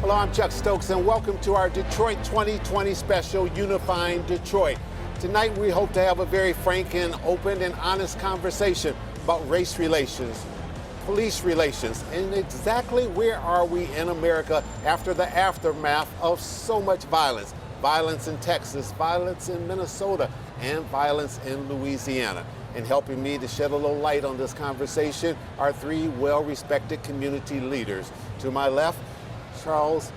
Hello, I'm Chuck Stokes, and welcome to our Detroit 2020 special, Unifying Detroit. Tonight, we hope to have a very frank and open and honest conversation about race relations, police relations, and exactly where are we in America after the aftermath of so much violence. Violence in Texas, violence in Minnesota, and violence in Louisiana. And helping me to shed a little light on this conversation are three well-respected community leaders. To my left, Charles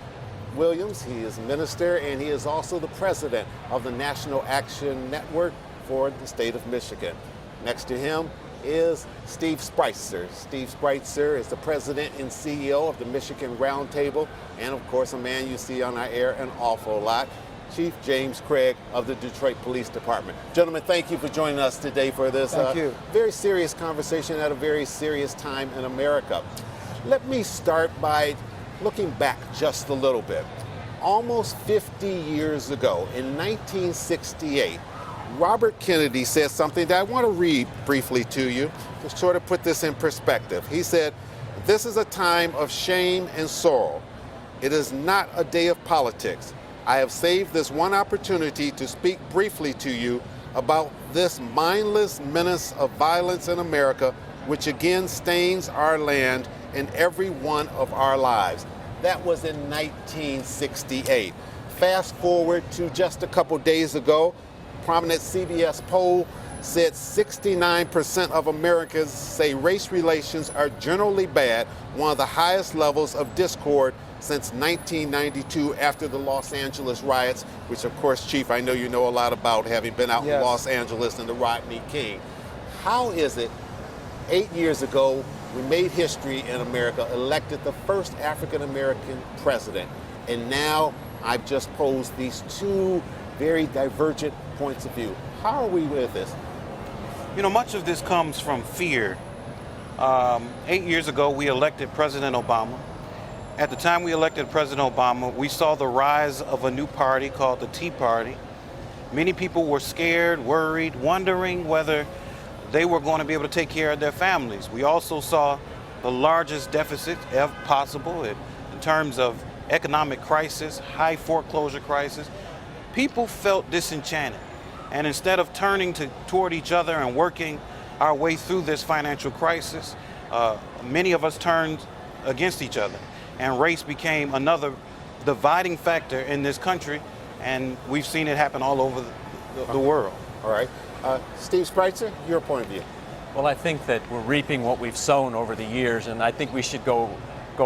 Williams. He is a minister, and he is also the president of the National Action Network for the state of Michigan. Next to him is Steve Spreitzer. Steve Spreitzer is the president and CEO of the Michigan Roundtable, and of course a man you see on our air an awful lot, Chief James Craig of the Detroit Police Department. Gentlemen, thank you for joining us today for this very serious conversation at a very serious time in America. Let me start by looking back just a little bit. Almost 50 years ago, in 1968, Robert Kennedy said something that I want to read briefly to you to sort of put this in perspective. He said, "This is a time of shame and sorrow. It is not a day of politics. I have saved this one opportunity to speak briefly to you about this mindless menace of violence in America, which again stains our land and every one of our lives." That was in 1968. Fast forward to just a couple days ago, prominent CBS poll said 69% of Americans say race relations are generally bad, one of the highest levels of discord since 1992 after the Los Angeles riots, which of course, Chief, I know you know a lot about, having been out in Los Angeles and the Rodney King. How is it 8 years ago we made history in America, elected the first African-American president, and now I've just posed these two very divergent points of view? How are we with this? You know, much of this comes from fear. 8 years ago, we elected President Obama. At the time we elected President Obama, we saw the rise of a new party called the Tea Party. Many people were scared, worried, wondering whether they were going to be able to take care of their families. We also saw the largest deficit ever possible in terms of economic crisis, high foreclosure crisis. People felt disenchanted. And instead of turning toward each other and working our way through this financial crisis, many of us turned against each other. And race became another dividing factor in this country. And we've seen it happen all over the world. All right. Steve Spreitzer, your point of view. Well, I think that we're reaping what we've sown over the years, and I think we should go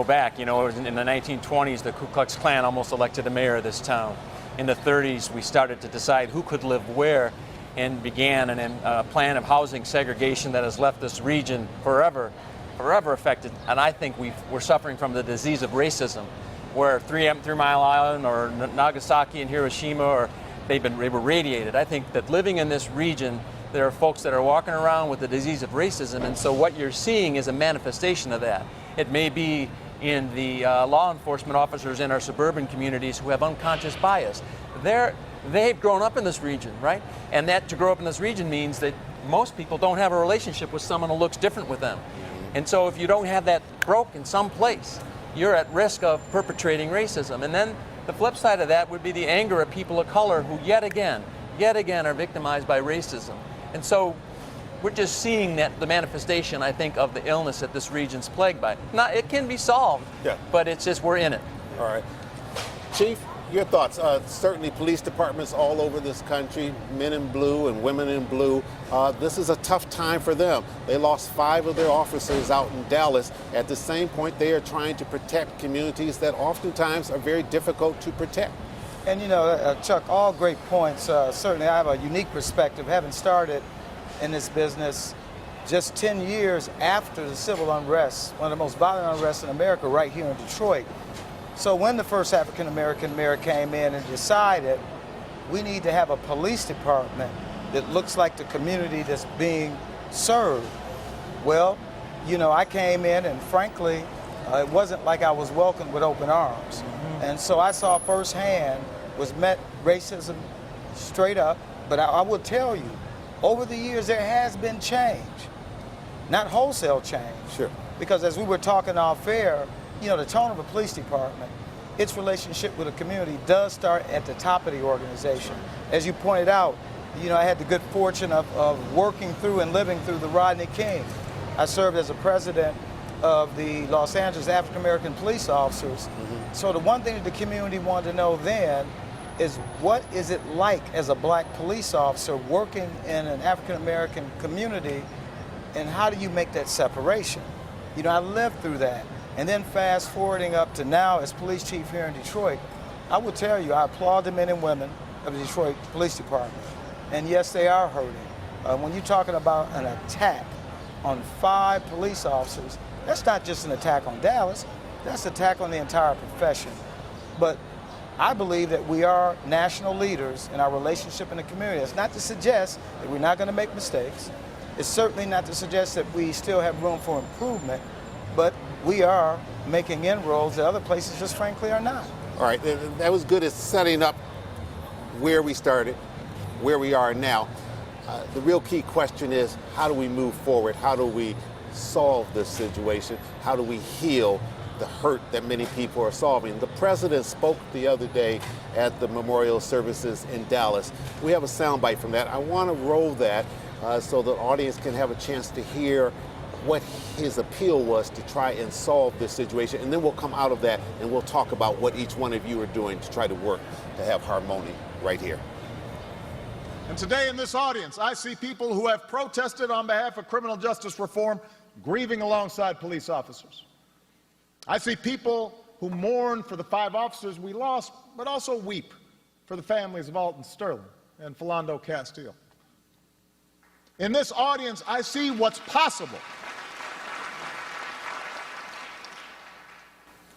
back. You know, in the 1920s, the Ku Klux Klan almost elected a mayor of this town. In the 30s, we started to decide who could live where, and began a plan of housing segregation that has left this region forever affected. And I think we're suffering from the disease of racism, where 3 Mile Island or Nagasaki and Hiroshima they were radiated. I think that living in this region, there are folks that are walking around with the disease of racism, and so what you're seeing is a manifestation of that. It may be in the law enforcement officers in our suburban communities who have unconscious bias. They've grown up in this region, right? And that to grow up in this region means that most people don't have a relationship with someone who looks different with them. And so if you don't have that broke in some place, you're at risk of perpetrating racism. And then the flip side of that would be the anger of people of color who yet again are victimized by racism. And so we're just seeing the manifestation, I think, of the illness that this region's plagued by. Now, it can be solved, but it's just we're in it. All right. Chief, your thoughts. Certainly police departments all over this country, men in blue and women in blue, this is a tough time for them. They lost 5 of their officers out in Dallas. At the same point, they are trying to protect communities that oftentimes are very difficult to protect. And you know, Chuck, all great points. Certainly I have a unique perspective, having started in this business just 10 years after the civil unrest, one of the most violent unrests in America right here in Detroit. So when the first African-American mayor came in and decided we need to have a police department that looks like the community that's being served, well, you know, I came in and frankly, it wasn't like I was welcomed with open arms. And so I saw firsthand, was met racism straight up, but I will tell you, over the years there has been change, not wholesale change. Sure. Because as we were talking off air, you know, the tone of a police department its relationship with the community does start at the top of the organization. As you pointed out, you know, I had the good fortune of working through and living through the Rodney King. I served as a president of the Los Angeles African American Police Officers. So the one thing that the community wanted to know then is, what is it like as a black police officer working in an African American community, and how do you make that separation? You know, I lived through that. And then fast forwarding up to now as police chief here in Detroit, I will tell you, I applaud the men and women of the Detroit Police Department. And yes, they are hurting. When you're talking about an attack on 5 police officers, that's not just an attack on Dallas, that's an attack on the entire profession. But I believe that we are national leaders in our relationship in the community. It's not to suggest that we're not going to make mistakes. It's certainly not to suggest that we still have room for improvement, but we are making inroads that other places just frankly are not. All right, that was good at setting up where we started, where we are now. The real key question is, how do we move forward? How do we solve this situation? How do we heal the hurt that many people are solving? The president spoke the other day at the memorial services in Dallas. We have a soundbite from that. I want to roll that so the audience can have a chance to hear what his appeal was to try and solve this situation. And then we'll come out of that and we'll talk about what each one of you are doing to try to work to have harmony right here. And today in this audience, I see people who have protested on behalf of criminal justice reform, grieving alongside police officers. I see people who mourn for the 5 officers we lost, but also weep for the families of Alton Sterling and Philando Castile. In this audience, I see what's possible.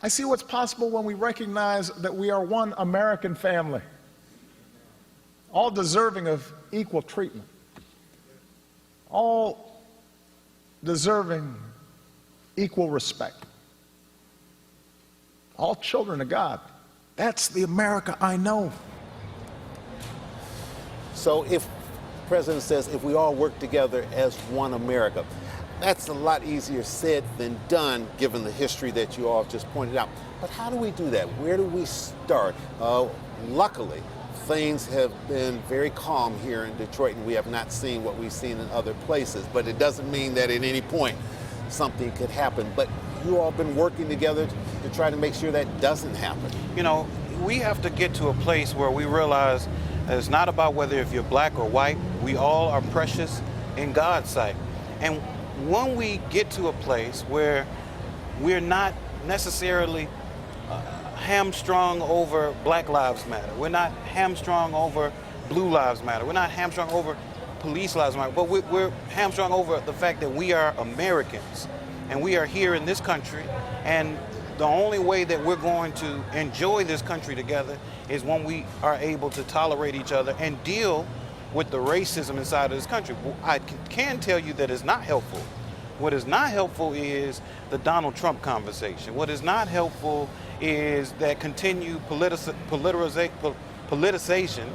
I see what's possible when we recognize that we are one American family, all deserving of equal treatment, all deserving equal respect, all children of God. That's the America I know. So if the president says, if we all work together as one America, that's a lot easier said than done, given the history that you all just pointed out. But how do we do that? Where do we start? Luckily, things have been very calm here in Detroit, and we have not seen what we've seen in other places. But it doesn't mean that at any point something could happen. But you all been working together to try to make sure that doesn't happen. You know, we have to get to a place where we realize that it's not about whether if you're black or white. We all are precious in God's sight. And when we get to a place where we're not necessarily hamstrung over Black Lives Matter, we're not hamstrung over Blue Lives Matter, we're not hamstrung over Police Lives Matter, but we're hamstrung over the fact that we are Americans and we are here in this country, and the only way that we're going to enjoy this country together is when we are able to tolerate each other and deal with the racism inside of this country. I can tell you that it's not helpful. What is not helpful is the Donald Trump conversation. What is not helpful is that continued politicization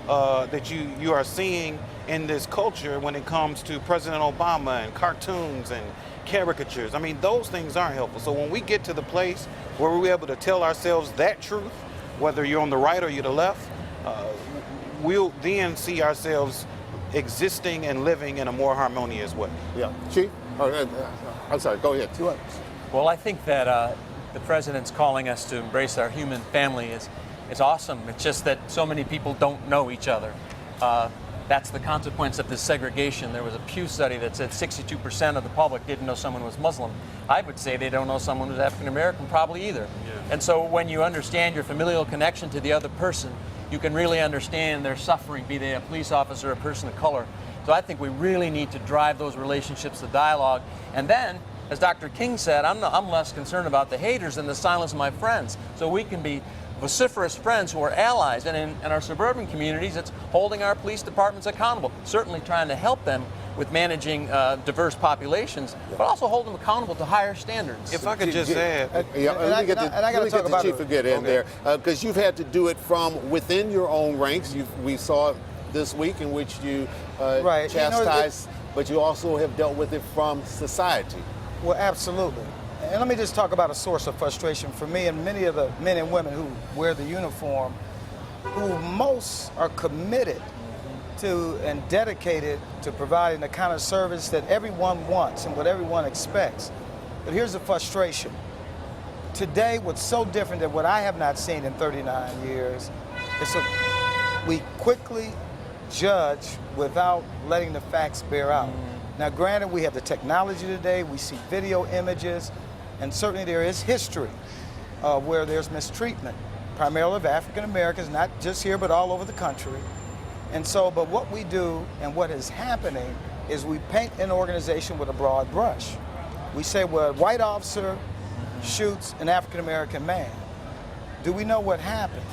that you are seeing in this culture when it comes to President Obama and cartoons and caricatures. I mean, those things aren't helpful. So when we get to the place where we're able to tell ourselves that truth, whether you're on the right or you're the left, we'll then see ourselves existing and living in a more harmonious way. Yeah. Chief? I'm sorry, go ahead. Well, I think that the president's calling us to embrace our human family is awesome. It's just that so many people don't know each other. That's the consequence of this segregation. There was a Pew study that said 62% of the public didn't know someone was Muslim. I would say they don't know someone who's African American probably either. Yeah. And so when you understand your familial connection to the other person, you can really understand their suffering, be they a police officer or a person of color. So I think we really need to drive those relationships, the dialogue. And then, as Dr. King said, I'm less concerned about the haters than the silence of my friends. So we can be vociferous friends who are allies. And in our suburban communities, it's holding our police departments accountable, certainly trying to help them with managing diverse populations, but also hold them accountable to higher standards. If I could just add, let me get the chief to get in there, because you've had to do it from within your own ranks. We saw this week in which you chastised, but you also have dealt with it from society. Well, absolutely. And let me just talk about a source of frustration for me and many of the men and women who wear the uniform, who most are committed to and dedicated to providing the kind of service that everyone wants and what everyone expects. But here's the frustration. Today, what's so different than what I have not seen in 39 years is we quickly judge without letting the facts bear out. Now, granted, we have the technology today, we see video images, and certainly there is history where there's mistreatment, primarily of African Americans, not just here, but all over the country. And so, but what we do and what is happening is we paint an organization with a broad brush. We say, well, a white officer shoots an African American man. Do we know what happened?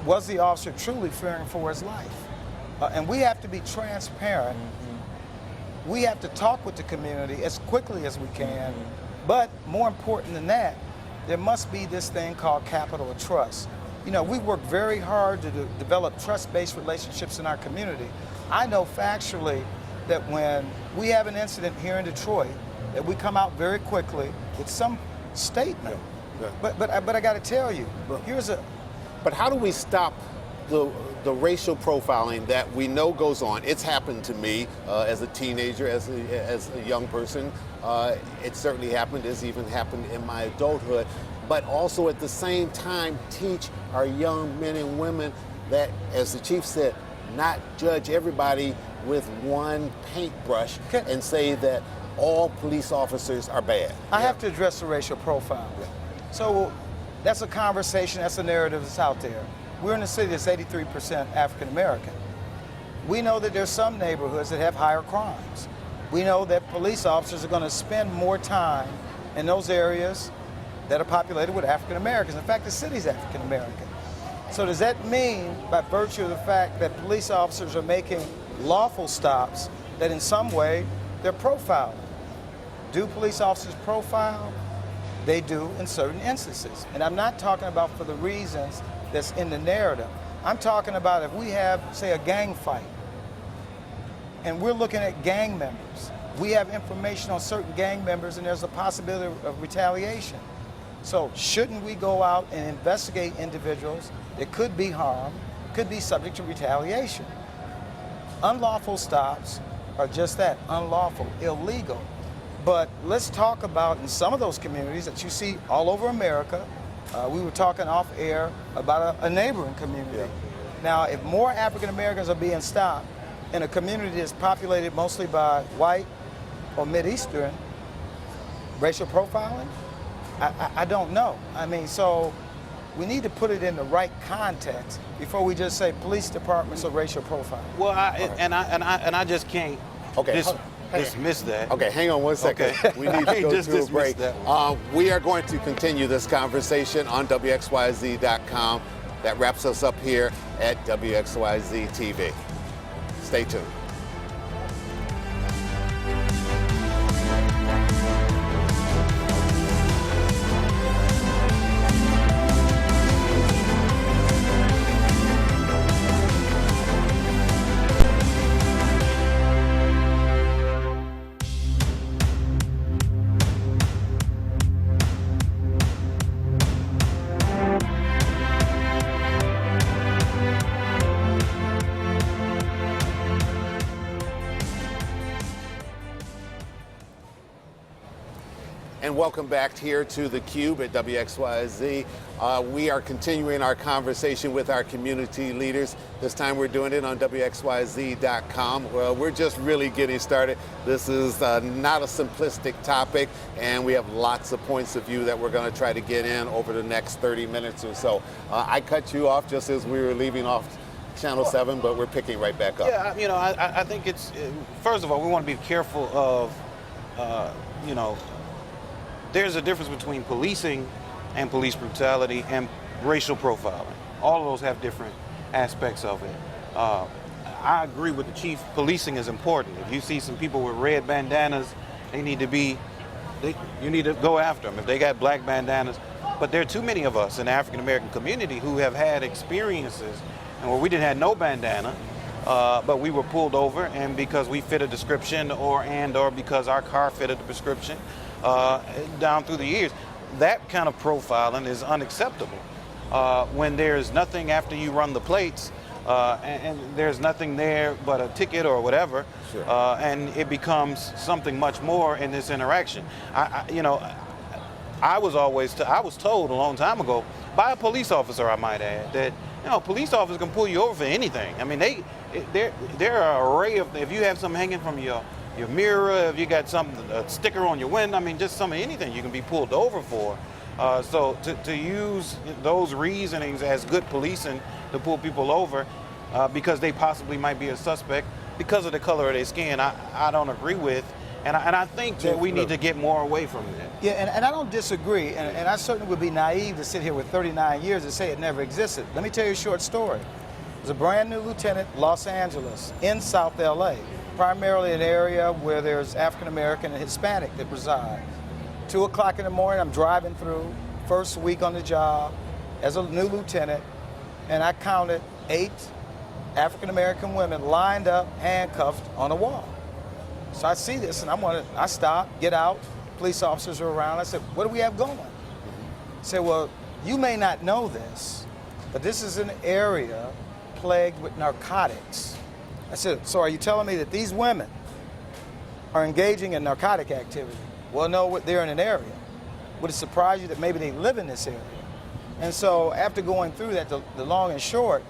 Was the officer truly fearing for his life? And we have to be transparent. We have to talk with the community as quickly as we can. But more important than that, there must be this thing called capital of trust. You know, we work very hard to develop trust-based relationships in our community. I know factually that when we have an incident here in Detroit, that we come out very quickly with some statement. But I got to tell you, But how do we stop the racial profiling that we know goes on? It's happened to me as a teenager, as a young person. It certainly happened. It's even happened in my adulthood. But also at the same time, teach our young men and women that, as the chief said, not judge everybody with one paintbrush and say that all police officers are bad. I have to address the racial profile. So that's a conversation, that's a narrative that's out there. We're in a city that's 83% African American. We know that there's some neighborhoods that have higher crimes. We know that police officers are going to spend more time in those areas that are populated with African Americans. In fact, the city's African American. So does that mean, by virtue of the fact that police officers are making lawful stops, that in some way they're profiling? Do police officers profile? They do in certain instances. And I'm not talking about for the reasons that's in the narrative. I'm talking about if we have, say, a gang fight, and we're looking at gang members. We have information on certain gang members, and there's a possibility of retaliation. So shouldn't we go out and investigate individuals that could be harmed, could be subject to retaliation? Unlawful stops are just that, unlawful, illegal. But let's talk about in some of those communities that you see all over America. We were talking off air about a neighboring community. Yeah. Now, if more African Americans are being stopped in a community that's populated mostly by white or Mideastern, racial profiling? I don't know. I mean, so we need to put it in the right context before we just say police departments are racial profiling. Well, I just can't dismiss that. Okay, hang on one second. Okay. We need to go to a break. That we are going to continue this conversation on WXYZ.com. That wraps us up here at WXYZ-TV. Stay tuned. And welcome back here to theCUBE at WXYZ. We are continuing our conversation with our community leaders. This time we're doing it on WXYZ.com. Well, we're just really getting started. This is not a simplistic topic, and we have lots of points of view that we're going to try to get in over the next 30 minutes or so. I cut you off just as we were leaving off Channel 7, but we're picking right back up. Yeah, you know, I think it's, first of all, we want to be careful of, you know, there's a difference between policing and police brutality and racial profiling. All of those have different aspects of it. I agree with the chief. Policing is important. If you see some people with red bandanas, they need to be, you need to go after them. If they got black bandanas, but there are too many of us in the African American community who have had experiences and where we didn't have no bandana, but we were pulled over, and because we fit a description or because our car fitted the prescription, down through the years. That kind of profiling is unacceptable. When there's nothing after you run the plates, and there's nothing there but a ticket or whatever, Sure. And it becomes something much more in this interaction. I was told a long time ago by a police officer, I might add, that police officers can pull you over for anything. I mean, there are an array of, if you have something hanging from your mirror, if you got a sticker on your window, I mean, just anything you can be pulled over for. So to use those reasonings as good policing to pull people over because they possibly might be a suspect because of the color of their skin, I don't agree with. And I think that we need to get more away from that. Yeah, and I don't disagree, and I certainly would be naive to sit here with 39 years and say it never existed. Let me tell you a short story. There's a brand new lieutenant, Los Angeles, in South LA, primarily an area where there's African American and Hispanic that reside. 2 o'clock in the morning, I'm driving through, first week on the job as a new lieutenant, and I counted 8 African American women lined up, handcuffed on a wall. So I see this, and I stop, get out, police officers are around. I said, what do we have going? I said, well, you may not know this, but this is an area plagued with narcotics. I said, so are you telling me that these women are engaging in narcotic activity? Well, no, they're in an area. Would it surprise you that maybe they live in this area? And so after going through that, the long and short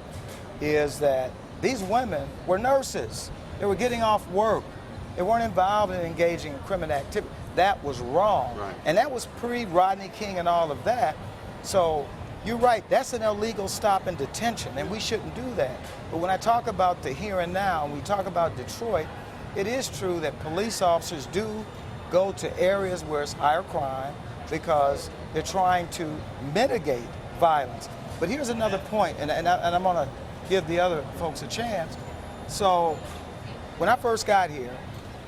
is that these women were nurses. They were getting off work. They weren't involved in engaging in criminal activity. That was wrong. Right. And that was pre-Rodney King and all of that. So you're right, that's an illegal stop and detention, and we shouldn't do that. But when I talk about the here and now, and we talk about Detroit, it is true that police officers do go to areas where it's higher crime because they're trying to mitigate violence. But here's another point, and I'm gonna give the other folks a chance. So when I first got here,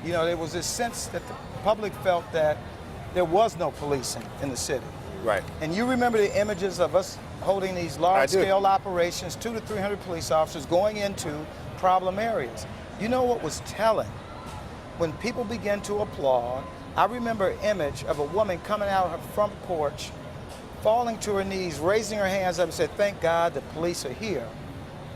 there was this sense that the public felt that there was no policing in the city. Right. And you remember the images of us holding these large-scale operations, 200 to 300 police officers going into problem areas. You know what was telling? When people began to applaud, I remember an image of a woman coming out her front porch, falling to her knees, raising her hands up and said, thank God the police are here.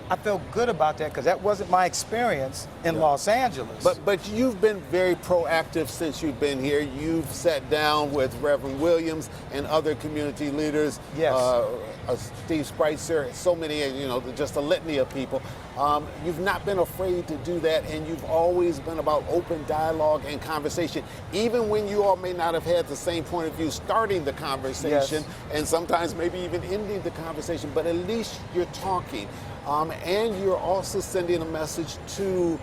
I felt good about that because that wasn't my experience in Los Angeles. But you've been very proactive since you've been here. You've sat down with Reverend Williams and other community leaders. Yes. Steve Spreitzer, so many, just a litany of people. You've not been afraid to do that, and you've always been about open dialogue and conversation, even when you all may not have had the same point of view starting the conversation, and sometimes maybe even ending the conversation, but at least you're talking. And you're also sending a message to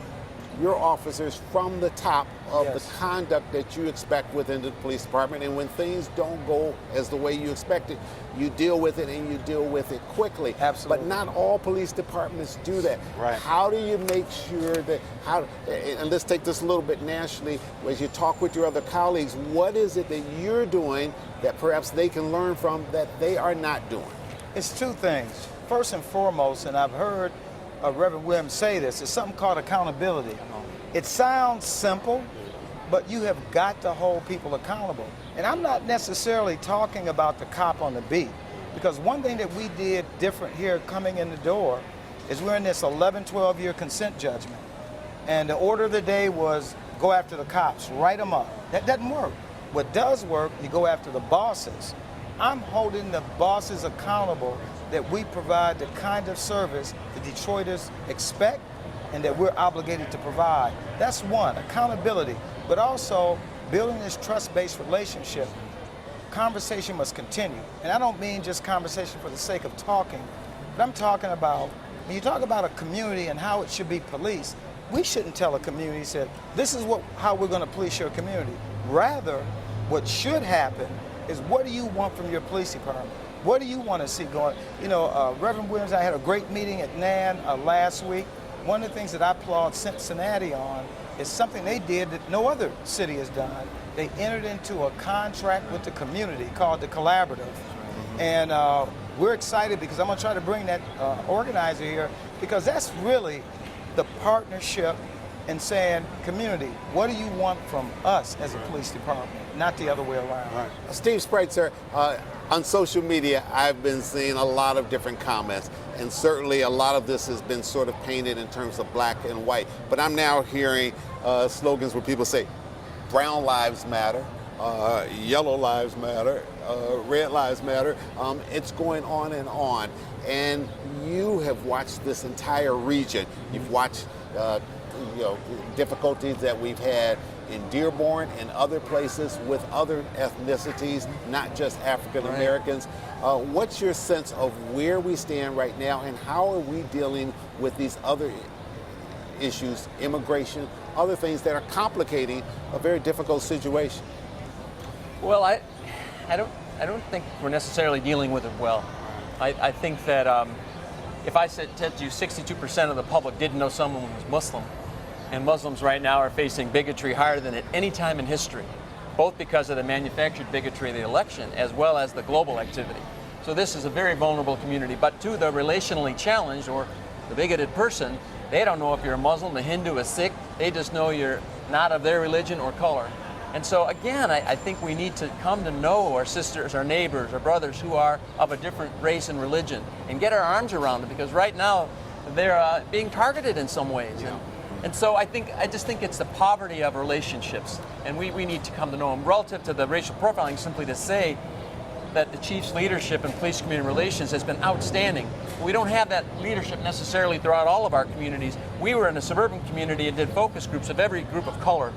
your officers from the top of the conduct that you expect within the police department. And when things don't go as the way you expect it, you deal with it, and you deal with it quickly. Absolutely. But not all police departments do that. Right. How do you make sure that, and let's take this a little bit nationally, as you talk with your other colleagues, what is it that you're doing that perhaps they can learn from that they are not doing? It's 2 things. First and foremost, and I've heard Reverend Williams say this, it's something called accountability. It sounds simple, but you have got to hold people accountable. And I'm not necessarily talking about the cop on the beat, because one thing that we did different here coming in the door is we're in this 11, 12-year consent judgment. And the order of the day was go after the cops, write them up. That doesn't work. What does work, you go after the bosses. I'm holding the bosses accountable that we provide the kind of service the Detroiters expect and that we're obligated to provide. That's one, accountability, but also building this trust-based relationship. Conversation must continue. And I don't mean just conversation for the sake of talking, but I'm talking about, when you talk about a community and how it should be policed, we shouldn't tell a community, said, this is how we're going to police your community. Rather, what should happen is, what do you want from your police department? What do you want to see going? Reverend Williams and I had a great meeting at NAN last week. One of the things that I applaud Cincinnati on is something they did that no other city has done. They entered into a contract with the community called the Collaborative. And we're excited because I'm going to try to bring that organizer here, because that's really the partnership and saying, community, what do you want from us as a police department, not the other way around. Right. Steve Spreitzer, on social media, I've been seeing a lot of different comments, and certainly a lot of this has been sort of painted in terms of black and white. But I'm now hearing slogans where people say, brown lives matter, yellow lives matter, red lives matter. It's going on. And you have watched this entire region. You've watched difficulties that we've had in Dearborn and other places with other ethnicities, not just African Americans. What's your sense of where we stand right now, and how are we dealing with these other issues, immigration, other things that are complicating a very difficult situation? Well, I don't think we're necessarily dealing with it well. I think that if I said to you 62% of the public didn't know someone was Muslim, and Muslims right now are facing bigotry higher than at any time in history, both because of the manufactured bigotry of the election as well as the global activity. So this is a very vulnerable community. But to the relationally challenged or the bigoted person, they don't know if you're a Muslim, a Hindu, a Sikh. They just know you're not of their religion or color. And so again, I think we need to come to know our sisters, our neighbors, our brothers who are of a different race and religion and get our arms around them, because right now they're being targeted in some ways. And so I just think it's the poverty of relationships, and we need to come to know them. Relative to the racial profiling, simply to say that the chief's leadership in police community relations has been outstanding. We don't have that leadership necessarily throughout all of our communities. We were in a suburban community and did focus groups of every group of color,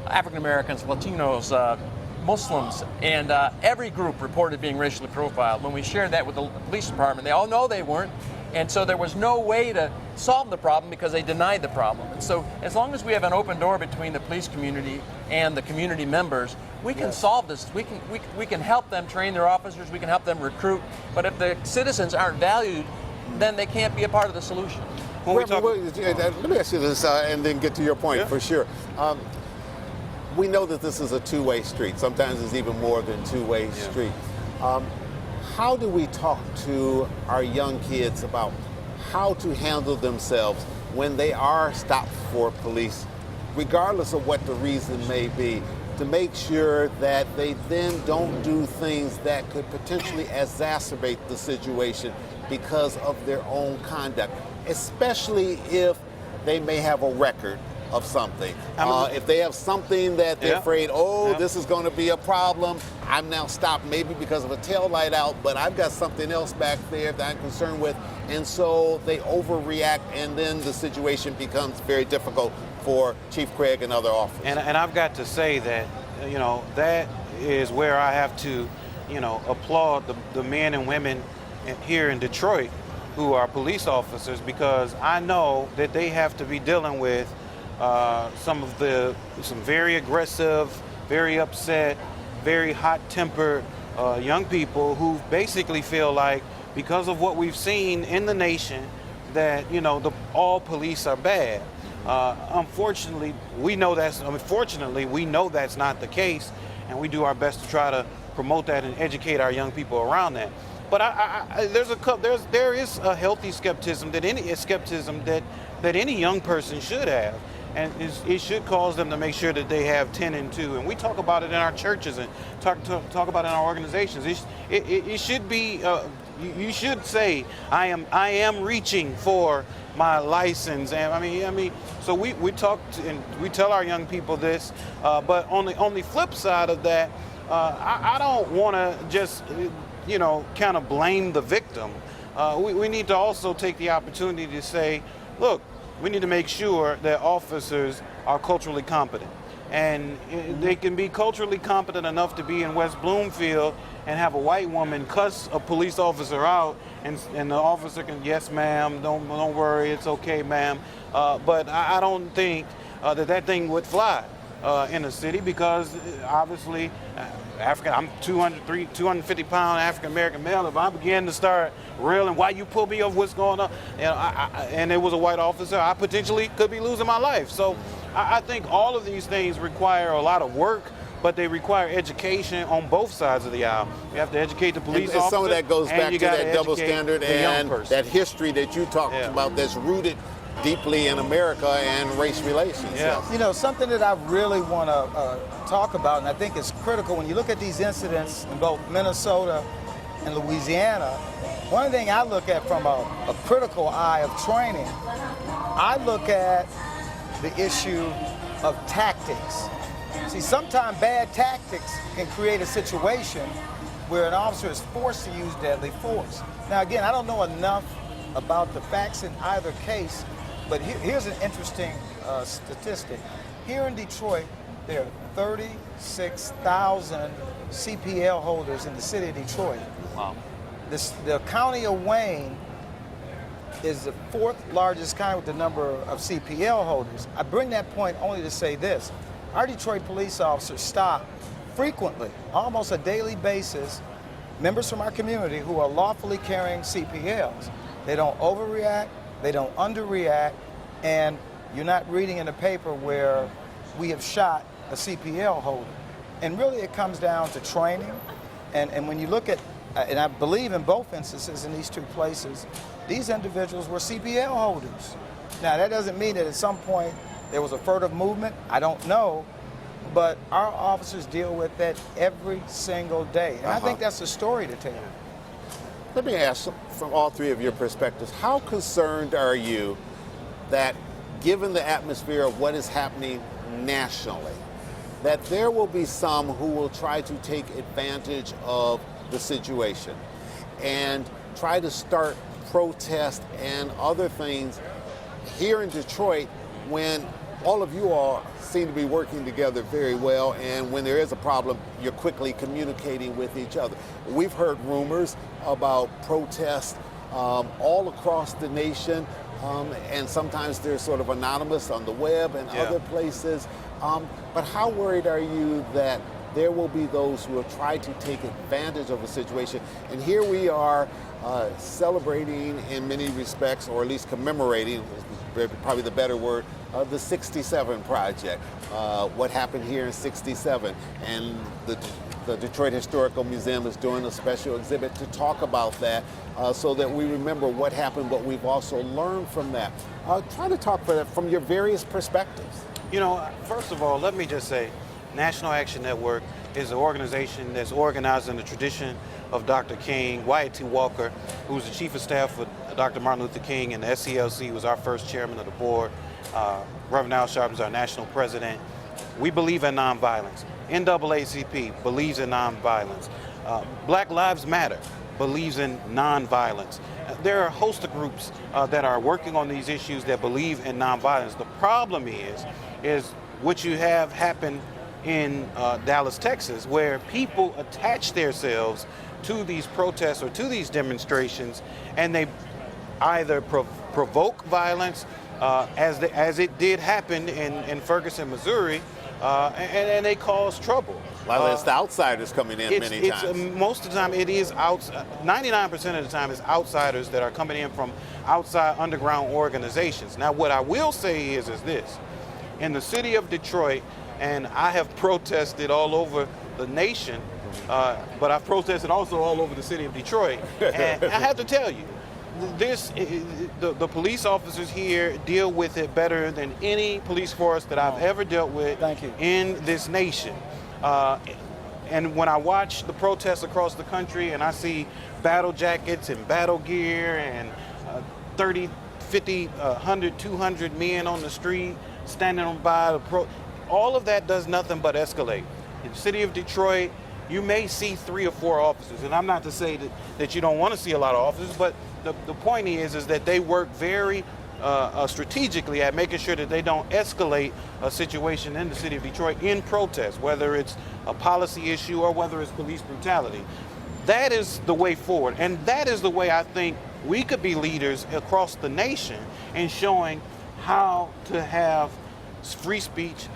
African Americans, Latinos, Muslims, and every group reported being racially profiled. When we shared that with the police department, they all know they weren't. And so there was no way to solve the problem because they denied the problem. And so as long as we have an open door between the police community and the community members, we can solve this. We can help them train their officers, we can help them recruit. But if the citizens aren't valued, then they can't be a part of the solution. Let me ask you this and then get to your point for sure. We know that this is a two-way street. Sometimes it's even more than two-way street. How do we talk to our young kids about how to handle themselves when they are stopped for police, regardless of what the reason may be, to make sure that they then don't do things that could potentially exacerbate the situation because of their own conduct, especially if they may have a record of something. If they have something that they're afraid, this is going to be a problem, I'm now stopped maybe because of a tail light out, but I've got something else back there that I'm concerned with, and so they overreact, and then the situation becomes very difficult for Chief Craig and other officers. And I've got to say that, that is where I have to, applaud the men and women here in Detroit who are police officers, because I know that they have to be dealing with some very aggressive, very upset, very hot-tempered young people who basically feel like, because of what we've seen in the nation, that all police are bad. Unfortunately, we know that's not the case, and we do our best to try to promote that and educate our young people around that. But there is a healthy skepticism that any young person should have. And it should cause them to make sure that they have 10 and 2. And we talk about it in our churches and talk about it in our organizations. It should be, you should say, I am reaching for my license. And so we talk and we tell our young people this, but on the flip side of that, I don't want to just, kind of blame the victim. We need to also take the opportunity to say, look, we need to make sure that officers are culturally competent. And they can be culturally competent enough to be in West Bloomfield and have a white woman cuss a police officer out, and the officer can, yes, ma'am, don't worry, it's okay, ma'am. But I don't think that thing would fly in a city, because obviously I'm 250 pound African American male. If I begin to start reeling, why you pull me over, what's going on, and it was a white officer, I potentially could be losing my life. So I think all of these things require a lot of work, but they require education on both sides of the aisle. You have to educate the police officer. Some of that goes back to that double standard and that history that you talked about that's rooted deeply in America and race relations. Yeah. You know, something that I really want to talk about, and I think is critical when you look at these incidents in both Minnesota and Louisiana, one thing I look at from a critical eye of training, I look at the issue of tactics. See, sometimes bad tactics can create a situation where an officer is forced to use deadly force. Now, again, I don't know enough about the facts in either case, but here's an interesting statistic. Here in Detroit, there are 36,000 CPL holders in the city of Detroit. Wow. The county of Wayne is the fourth largest county with the number of CPL holders. I bring that point only to say this. Our Detroit police officers stop frequently, almost a daily basis, members from our community who are lawfully carrying CPLs. They don't overreact, they don't underreact, and you're not reading in the paper where we have shot a CPL holder. And really it comes down to training, and when you look at, and I believe in both instances in these two places, these individuals were CPL holders. Now that doesn't mean that at some point there was a furtive movement, I don't know, but our officers deal with that every single day. And I think that's a story to tell. Let me ask, from all three of your perspectives, how concerned are you that, given the atmosphere of what is happening nationally, that there will be some who will try to take advantage of the situation and try to start protests and other things here in Detroit when all of you all seem to be working together very well, and when there is a problem, you're quickly communicating with each other. We've heard rumors about protests all across the nation, and sometimes they're sort of anonymous on the web and other places. But how worried are you that there will be those who will try to take advantage of a situation? And here we are celebrating in many respects, or at least commemorating, is probably the better word, the 67 Project, what happened here in 67. And the Detroit Historical Museum is doing a special exhibit to talk about that so that we remember what happened, but we've also learned from that. Try to talk from your various perspectives. You know, first of all, let me just say, National Action Network is an organization that's organized in the tradition of Dr. King. Wyatt T. Walker, who's the chief of staff for Dr. Martin Luther King, and the SCLC was our first chairman of the board. Reverend Al Sharpton is our national president. We believe in nonviolence. NAACP believes in nonviolence. Black Lives Matter believes in nonviolence. There are a host of groups that are working on these issues that believe in nonviolence. The problem is what you have happen in Dallas, Texas, where people attach themselves to these protests or to these demonstrations, and they either provoke violence, as it did happen in Ferguson, Missouri, and they cause trouble. Well, it's the outsiders coming in many times. Most of the time, it is 99% of the time, it's outsiders that are coming in from outside underground organizations. Now, what I will say is this: in the city of Detroit, and I have protested all over the nation, but I've protested also all over the city of Detroit, and I have to tell you, the police officers here deal with it better than any police force that I've ever dealt with in this nation. And when I watch the protests across the country and I see battle jackets and battle gear and 30, 50, 100, 200 men on the street standing by all of that does nothing but escalate. In the city of Detroit, you may see 3 or 4 officers, and I'm not to say that you don't want to see a lot of officers, but the point is that they work very strategically at making sure that they don't escalate a situation in the city of Detroit in protest, whether it's a policy issue or whether it's police brutality. That is the way forward, and that is the way I think we could be leaders across the nation in showing how to have free speech,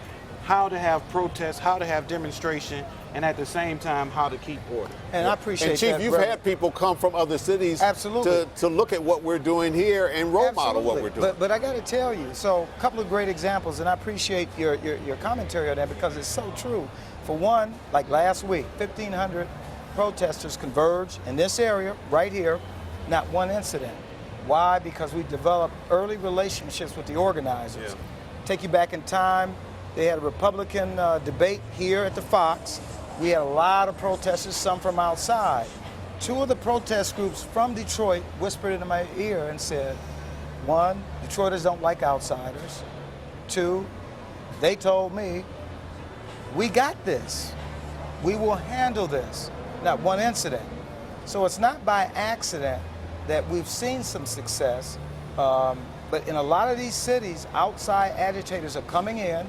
how to have protests, how to have demonstration, and at the same time, how to keep order. And I appreciate and Chief, that. You've had people come from other cities to look at what we're doing here and role model what we're doing. But I got to tell you, so a couple of great examples, and I appreciate your commentary on that because it's so true. For one, like last week, 1,500 protesters converged in this area right here, not one incident. Why? Because we developed early relationships with the organizers. Yeah. Take you back in time, they had a Republican debate here at the Fox. We had a lot of protesters, some from outside. Two of the protest groups from Detroit whispered into my ear and said, one, Detroiters don't like outsiders. Two, they told me, we got this. We will handle this. Not one incident. So it's not by accident that we've seen some success, but in a lot of these cities, outside agitators are coming in,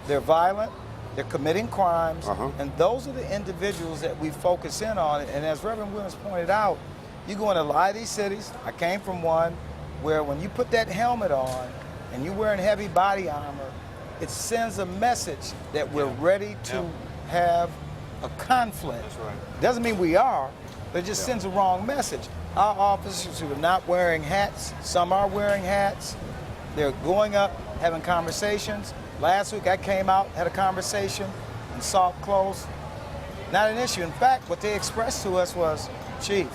they're violent, they're committing crimes, and those are the individuals that we focus in on. And as Reverend Williams pointed out, you go into a lot of these cities, I came from one, where when you put that helmet on and you're wearing heavy body armor, it sends a message that we're ready to have a conflict. That's right. Doesn't mean we are, but it just sends a wrong message. Our officers who are not wearing hats, some are wearing hats, they're going up, having conversations. Last week I came out, had a conversation in soft clothes. Not an issue. In fact, what they expressed to us was, Chief,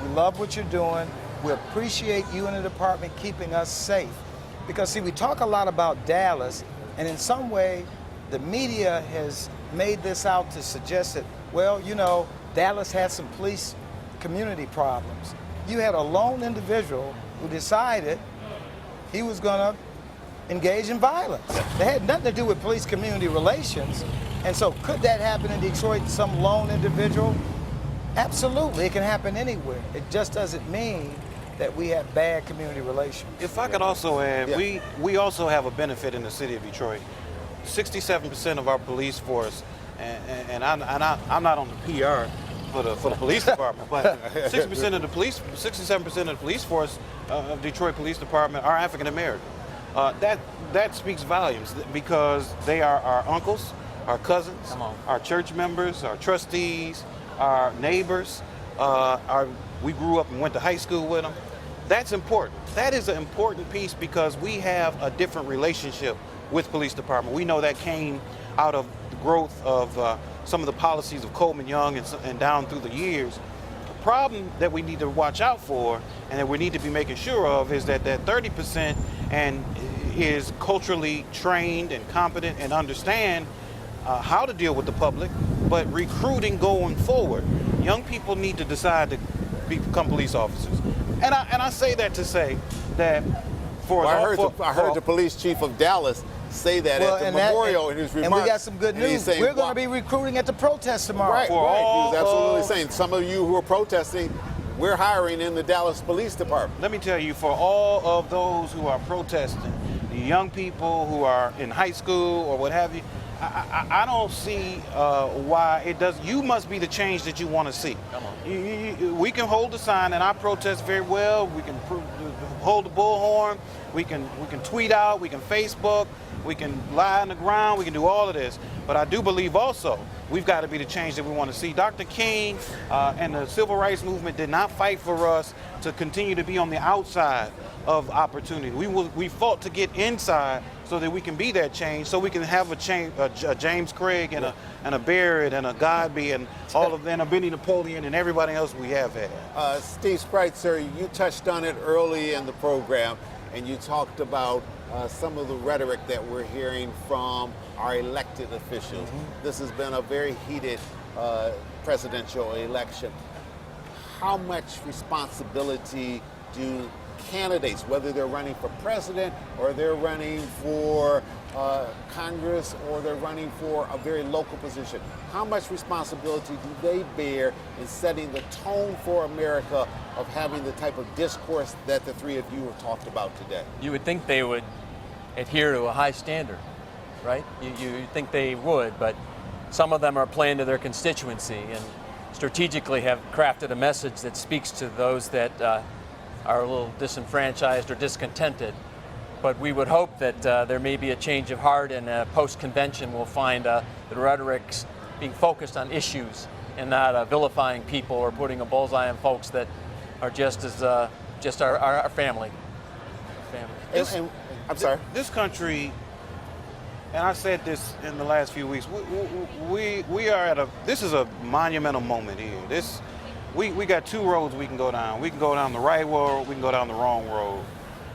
we love what you're doing. We appreciate you in the department keeping us safe. Because see, we talk a lot about Dallas, and in some way, the media has made this out to suggest that, well, you know, Dallas had some police community problems. You had a lone individual who decided he was going to engage in violence. They had nothing to do with police community relations. And so could that happen in Detroit, some lone individual? Absolutely, it can happen anywhere. It just doesn't mean that we have bad community relations. If I could also add, we also have a benefit in the city of Detroit. 67% of our police force, and I'm not on the PR for the police department, but 67% of the police force of Detroit Police Department are African American. That speaks volumes because they are our uncles, our cousins, our church members, our trustees, our neighbors. We grew up and went to high school with them. That's important. That is an important piece because we have a different relationship with police department. We know that came out of the growth of some of the policies of Coleman Young and down through the years. The problem that we need to watch out for and that we need to be making sure of is that 30% and is culturally trained and competent and understand how to deal with the public, but recruiting going forward. Young people need to decide to become police officers. And I say that to say that for I heard the police chief of Dallas say that at the memorial in his remarks. And we got some good news. Saying, we're going to be recruiting at the protest tomorrow. Right. He was absolutely saying, some of you who are protesting, we're hiring in the Dallas Police Department. Let me tell you, for all of those who are protesting, the young people who are in high school or what have you, I don't see why it does. You must be the change that you want to see. Come on. We can hold the sign, and I protest very well. We can hold the bullhorn. We can tweet out. We can Facebook. We can lie on the ground. We can do all of this. But I do believe also we've got to be the change that we want to see. Dr. King and the civil rights movement did not fight for us to continue to be on the outside of opportunity. We fought to get inside so that we can be that change, so we can have a James Craig and a Barrett and a Godby and all of them, a Benny Napoleon and everybody else we have had. Steve Spreitzer, you touched on it early in the program, and you talked about some of the rhetoric that we're hearing from our elected officials. This has been a very heated presidential election. How much responsibility do candidates, whether they're running for president or they're running for Congress or they're running for a very local position, how much responsibility do they bear in setting the tone for America of having the type of discourse that the three of you have talked about today? You would think they would adhere to a high standard, right? You think they would, but some of them are playing to their constituency and strategically have crafted a message that speaks to those that are a little disenfranchised or discontented. But we would hope that there may be a change of heart, and post-convention we'll find the rhetoric's being focused on issues and not vilifying people or putting a bullseye on folks that are just our family. I'm sorry. This country, and I said this in the last few weeks, we are at this is a monumental moment here. we got two roads we can go down. We can go down the right road, we can go down the wrong road.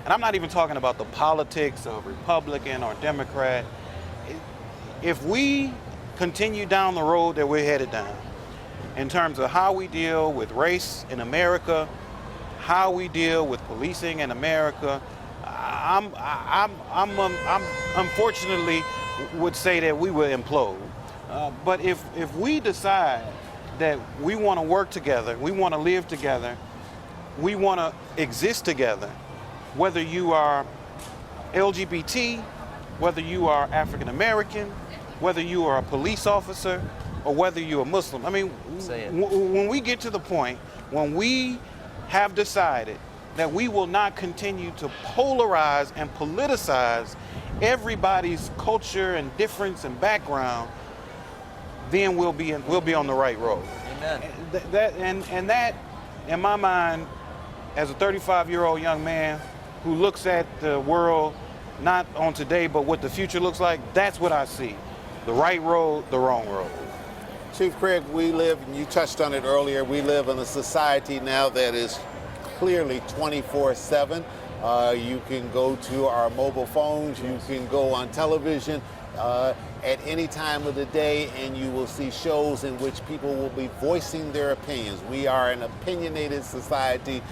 And I'm not even talking about the politics of Republican or Democrat. If we continue down the road that we're headed down, in terms of how we deal with race in America, how we deal with policing in America, I'm unfortunately would say that we will implode. But if we decide that we want to work together, we want to live together, we want to exist together, whether you are LGBT, whether you are African American, whether you are a police officer, or whether you're a Muslim. I mean, when we get to the point when we have decided that we will not continue to polarize and politicize everybody's culture and difference and background, then we'll be on the right road. Amen. That, in my mind, as a 35-year-old young man who looks at the world not on today but what the future looks like, that's what I see. The right road, the wrong road. Chief Craig, we live, and you touched on it earlier, we live in a society now that is clearly 24/7. You can go to our mobile phones, you can go on television at any time of the day, and you will see shows in which people will be voicing their opinions. We are an opinionated society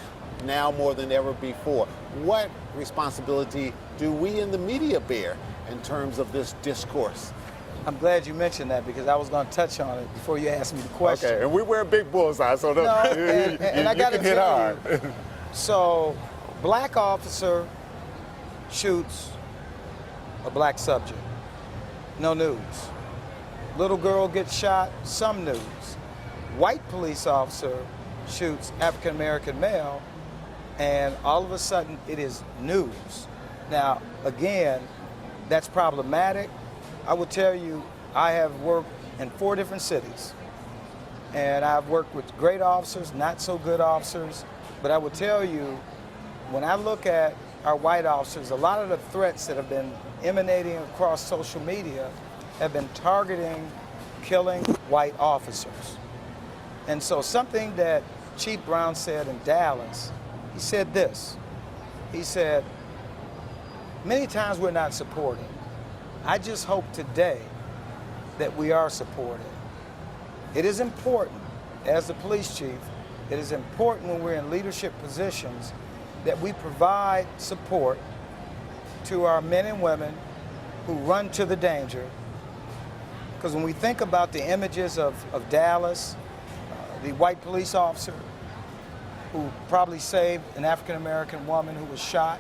now more than ever before. What responsibility do we in the media bear in terms of this discourse? I'm glad you mentioned that because I was going to touch on it before you asked me the question. Okay, and we wear big bullseye, so and I got to tell you, so black officer shoots a black subject, no news. Little girl gets shot, some news. White police officer shoots African American male, and all of a sudden it is news. Now, again, that's problematic. I will tell you, I have worked in 4 different cities, and I've worked with great officers, not so good officers, but I will tell you, when I look at our white officers, a lot of the threats that have been emanating across social media have been targeting, killing white officers. And so something that Chief Brown said in Dallas, he said this, he said, many times we're not supported. I just hope today that we are supported. It is important, as the police chief, it is important when we're in leadership positions that we provide support to our men and women who run to the danger. Because when we think about the images of Dallas, the white police officer who probably saved an African American woman who was shot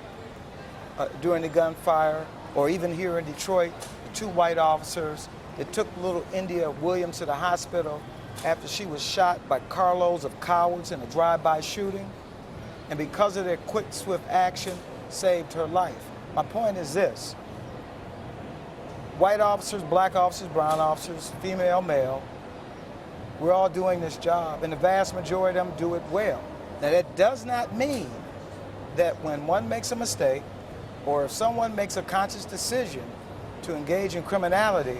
during the gunfire, or even here in Detroit, the 2 white officers that took little India Williams to the hospital after she was shot by carloads of cowards in a drive-by shooting, and because of their quick, swift action, saved her life. My point is this: white officers, black officers, brown officers, female, male, we're all doing this job, and the vast majority of them do it well. Now, that does not mean that when one makes a mistake, or if someone makes a conscious decision to engage in criminality,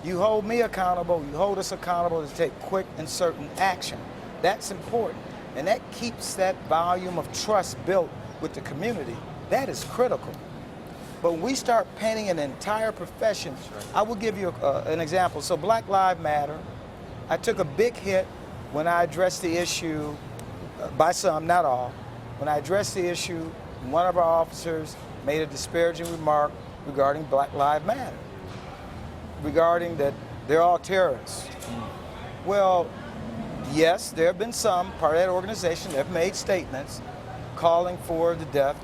you hold me accountable, you hold us accountable to take quick and certain action. That's important. And that keeps that volume of trust built with the community. That is critical. But when we start painting an entire profession, I will give you an example. So Black Lives Matter, I took a big hit when I addressed the issue, by some, not all, when I addressed the issue. One of our officers made a disparaging remark regarding Black Lives Matter, regarding that they're all terrorists. Well, yes, there have been some part of that organization that have made statements calling for the death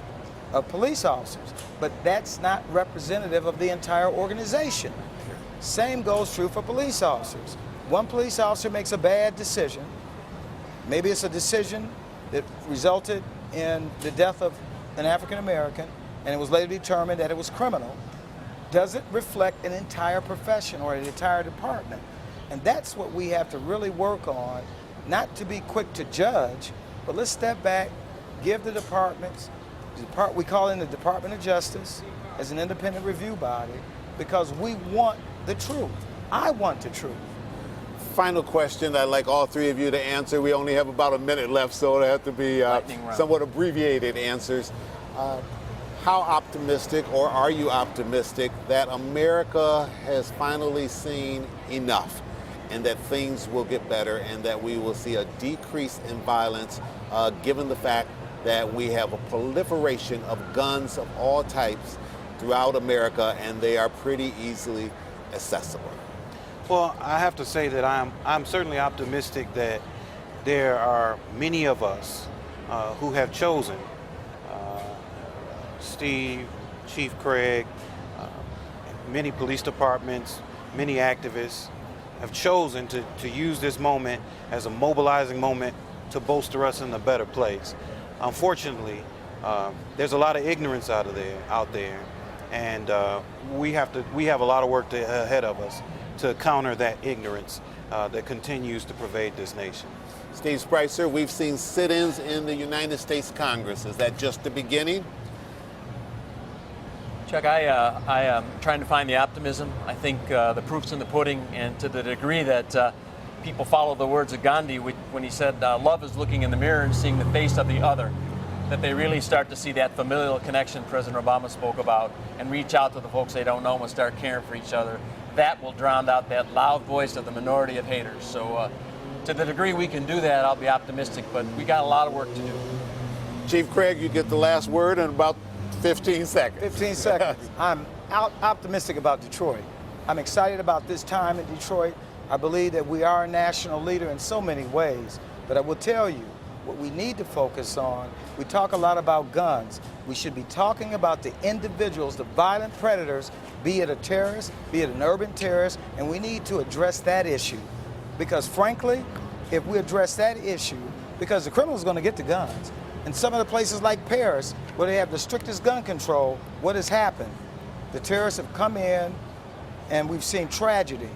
of police officers, but that's not representative of the entire organization. Same goes true for police officers. One police officer makes a bad decision, maybe it's a decision that resulted in the death of an African American, and it was later determined that it was criminal, doesn't reflect an entire profession or an entire department. And that's what we have to really work on, not to be quick to judge, but let's step back, give the departments, we call in the Department of Justice as an independent review body, because we want the truth. I want the truth. Final question I'd like all three of you to answer. We only have about a minute left, so it'll have to be somewhat abbreviated answers. How optimistic, or are you optimistic, that America has finally seen enough and that things will get better and that we will see a decrease in violence, given the fact that we have a proliferation of guns of all types throughout America, and they are pretty easily accessible? Well, I have to say that I'm certainly optimistic that there are many of us who have chosen, Steve, Chief Craig, many police departments, many activists have chosen to use this moment as a mobilizing moment to bolster us in a better place. Unfortunately, there's a lot of ignorance out there, and we have a lot of work ahead of us to counter that ignorance that continues to pervade this nation. Steve Spreitzer, we've seen sit-ins in the United States Congress. Is that just the beginning? Chuck, I am trying to find the optimism. I think the proof's in the pudding, and to the degree that people follow the words of Gandhi when he said, love is looking in the mirror and seeing the face of the other, that they really start to see that familial connection President Obama spoke about and reach out to the folks they don't know and start caring for each other. That will drown out that loud voice of the minority of haters. So to the degree we can do that, I'll be optimistic, but we got a lot of work to do. Chief Craig, you get the last word in about 15 seconds. 15 seconds. I'm optimistic about Detroit. I'm excited about this time in Detroit. I believe that we are a national leader in so many ways, but I will tell you, what we need to focus on, we talk a lot about guns. We should be talking about the individuals, the violent predators, be it a terrorist, be it an urban terrorist, and we need to address that issue. Because frankly, if we address that issue, because the criminal's going to get the guns. In some of the places like Paris, where they have the strictest gun control, what has happened? The terrorists have come in, and we've seen tragedy.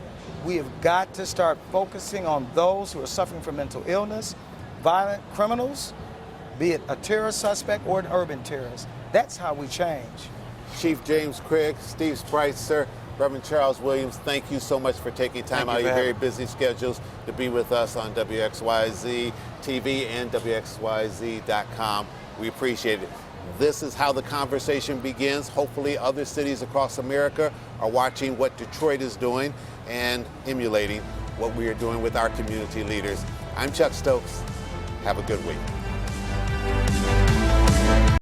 We have got to start focusing on those who are suffering from mental illness, violent criminals, be it a terrorist suspect or an urban terrorist. That's how we change. Chief James Craig, Steve Spreitzer, Reverend Charles Williams, thank you so much for taking time out of your very busy schedules to be with us on WXYZ-TV and WXYZ.com. We appreciate it. This is how the conversation begins. Hopefully other cities across America are watching what Detroit is doing and emulating what we are doing with our community leaders. I'm Chuck Stokes. Have a good week.